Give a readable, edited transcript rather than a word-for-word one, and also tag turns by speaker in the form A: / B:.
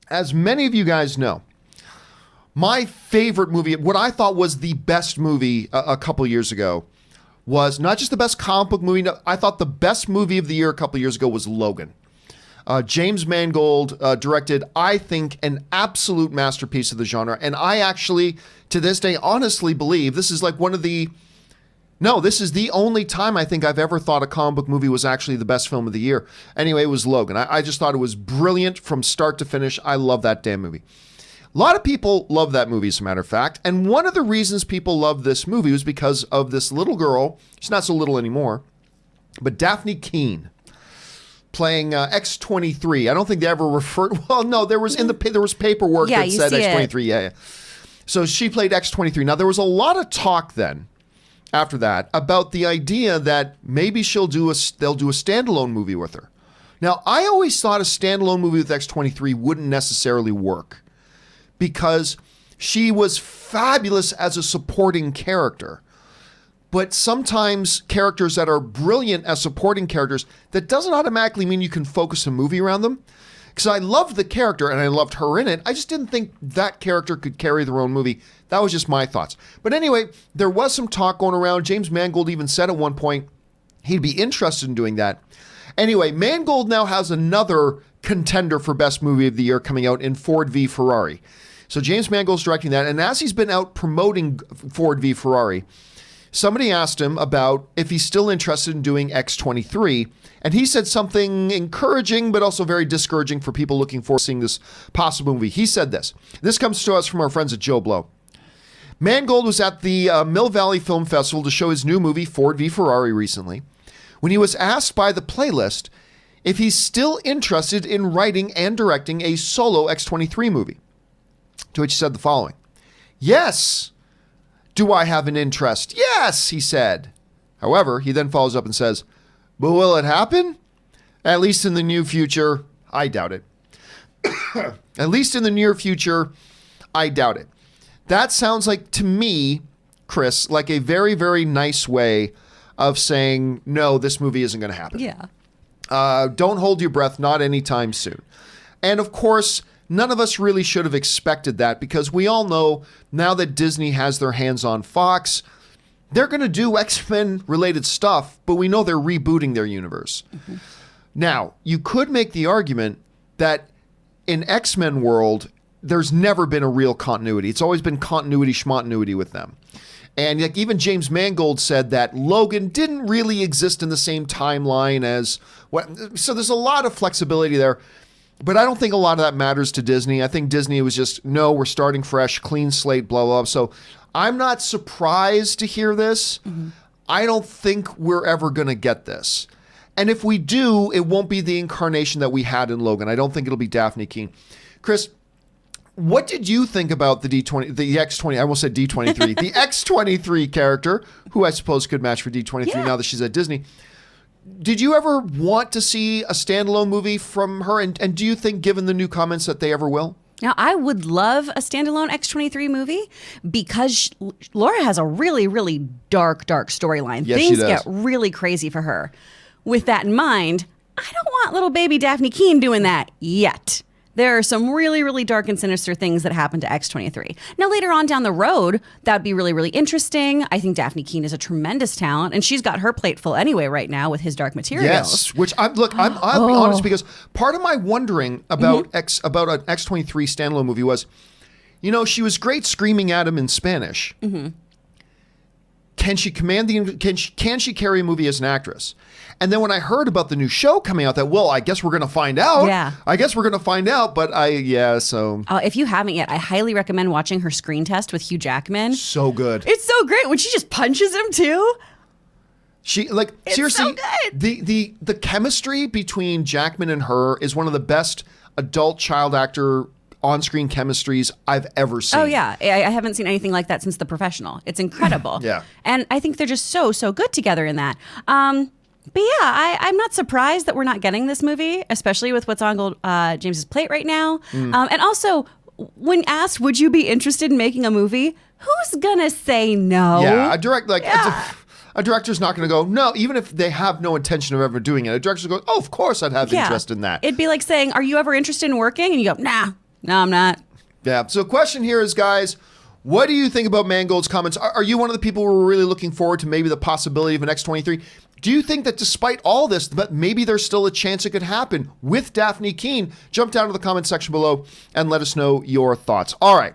A: as many of you guys know, my favorite movie, what I thought was the best movie a couple years ago, was not just the best comic book movie. No, I thought the best movie of the year a couple years ago was Logan. James Mangold directed, I think, an absolute masterpiece of the genre. And I actually, to this day, honestly believe this is like this is the only time I think I've ever thought a comic book movie was actually the best film of the year. Anyway, it was Logan. I just thought it was brilliant from start to finish. I love that damn movie. A lot of people love that movie, as a matter of fact. And one of the reasons people love this movie was because of this little girl. She's not so little anymore, but Daphne Keane, playing X-23. I don't think they ever referred. Well, no, there was paperwork that said X-23. Yeah. So she played X-23. Now there was a lot of talk then, after that, about the idea that maybe they'll do a standalone movie with her. Now I always thought a standalone movie with X-23 wouldn't necessarily work because she was fabulous as a supporting character. But sometimes characters that are brilliant as supporting characters, that doesn't automatically mean you can focus a movie around them. Because I loved the character and I loved her in it. I just didn't think that character could carry their own movie. That was just my thoughts. But anyway, there was some talk going around. James Mangold even said at one point he'd be interested in doing that. Anyway, Mangold now has another contender for Best Movie of the Year coming out in Ford v Ferrari. So James Mangold's directing that. And as he's been out promoting Ford v Ferrari, somebody asked him about if he's still interested in doing X-23, and he said something encouraging, but also very discouraging for people looking for seeing this possible movie. He said this. This comes to us from our friends at Joe Blow. Mangold was at the Mill Valley Film Festival to show his new movie, Ford v Ferrari, recently, when he was asked by the playlist if he's still interested in writing and directing a solo X-23 movie. To which he said the following. Yes. Do I have an interest? Yes, he said. However, he then follows up and says, but will it happen? At least in the near future, I doubt it. At least in the near future, I doubt it. That sounds like, to me, Chris, like a very, very nice way of saying, no, this movie isn't going to happen.
B: Yeah.
A: Don't hold your breath, not anytime soon. And of course, none of us really should have expected that because we all know now that Disney has their hands on Fox, they're going to do X-Men related stuff, but we know they're rebooting their universe. Mm-hmm. Now, you could make the argument that in X-Men world, there's never been a real continuity. It's always been continuity schmontinuity with them. And like even James Mangold said that Logan didn't really exist in the same timeline as what. So there's a lot of flexibility there. But I don't think a lot of that matters to Disney. I think Disney was just, no, we're starting fresh, clean slate, blah, blah, blah. So I'm not surprised to hear this. Mm-hmm. I don't think we're ever going to get this. And if we do, it won't be the incarnation that we had in Logan. I don't think it'll be Daphne Keane. Chris, what did you think about the X-20, I almost said D23, the X-23 character, who I suppose could match for D23 now that she's at Disney? Did you ever want to see a standalone movie from her? And do you think, given the new comments, that they ever will?
B: Now, I would love a standalone X-23 movie because Laura has a really, really dark storyline.
A: Yes,
B: Things
A: she does.
B: get really crazy for her. With that in mind, I don't want little baby Daphne Keane doing that yet. There are some really, really dark and sinister things that happen to X-23. Now, later on down the road, that would be really, really interesting. I think Daphne Keane is a tremendous talent, and she's got her plate full anyway right now with his Dark Materials.
A: Yes, which I'll be honest, because part of my wondering about about an X-23 standalone movie was, she was great screaming at him in Spanish. Mm-hmm. Can she command can she carry a movie as an actress? And then when I heard about the new show coming out, I guess we're going to find out.
B: Yeah.
A: I guess we're going to find out. But so.
B: If you haven't yet, I highly recommend watching her screen test with Hugh Jackman.
A: So good.
B: It's so great when she just punches him too.
A: It's seriously,
B: so good.
A: The chemistry between Jackman and her is one of the best adult child actor on-screen chemistries I've ever seen.
B: Oh, yeah. I haven't seen anything like that since The Professional. It's incredible.
A: Yeah.
B: And I think they're just so good together in that. But yeah, I'm not surprised that we're not getting this movie, especially with what's on James's plate right now. And also, when asked, would you be interested in making a movie? Who's going to say no?
A: Yeah, a director's not going to go, no, even if they have no intention of ever doing it. A director's going to go, oh, of course I'd have interest in that.
B: It'd be like saying, are you ever interested in working? And you go, nah. No, I'm not.
A: Yeah. So question here is, guys, what do you think about Mangold's comments? Are you one of the people who are really looking forward to maybe the possibility of an X-23? Do you think that despite all this, that maybe there's still a chance it could happen with Dafne Keen? Jump down to the comment section below and let us know your thoughts. All right.